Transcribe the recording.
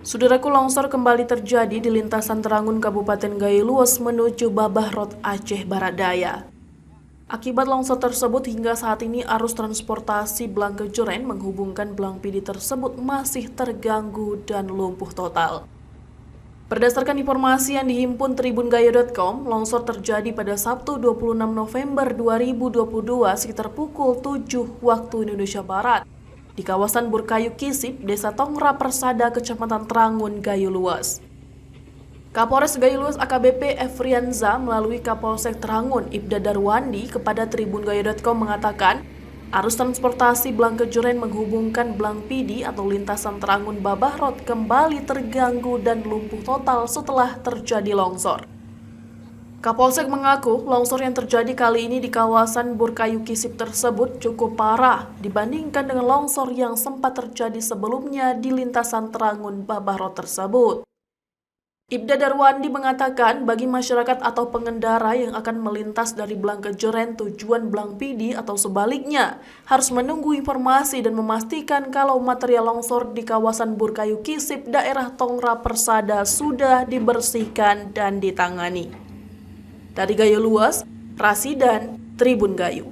Saudaraku, longsor kembali terjadi di lintasan Terangun Kabupaten Gayo Luas menuju Babah Rot, Aceh Barat Daya. Akibat longsor tersebut, hingga saat ini arus transportasi Blang Kejeren menghubungkan Blang Pidi tersebut masih terganggu dan lumpuh total. Berdasarkan informasi yang dihimpun tribungayo.com, longsor terjadi pada Sabtu 26 November 2022 sekitar pukul 7 waktu Indonesia Barat di kawasan Burkayu Kisip, Desa Tongra Persada, Kecamatan Terangun, Gayo Luas. Kapolres Gayo Luas AKBP Efrianza melalui Kapolsek Terangun Ibda Darwandi kepada tribungayo.com mengatakan, arus transportasi Blang Kejeren menghubungkan Blang Pidi atau lintasan Terangun Babah Rot kembali terganggu dan lumpuh total setelah terjadi longsor. Kapolsek mengaku longsor yang terjadi kali ini di kawasan Burkayu Kisip tersebut cukup parah dibandingkan dengan longsor yang sempat terjadi sebelumnya di lintasan Terangun Babah Rot tersebut. Ibda Darwandi mengatakan bagi masyarakat atau pengendara yang akan melintas dari Blang Kejeren tujuan Blang Pidi atau sebaliknya harus menunggu informasi dan memastikan kalau material longsor di kawasan Burkayu Kisip daerah Tongra Persada sudah dibersihkan dan ditangani. Dari Gayo Luas, Rasidan, Tribun Gayo.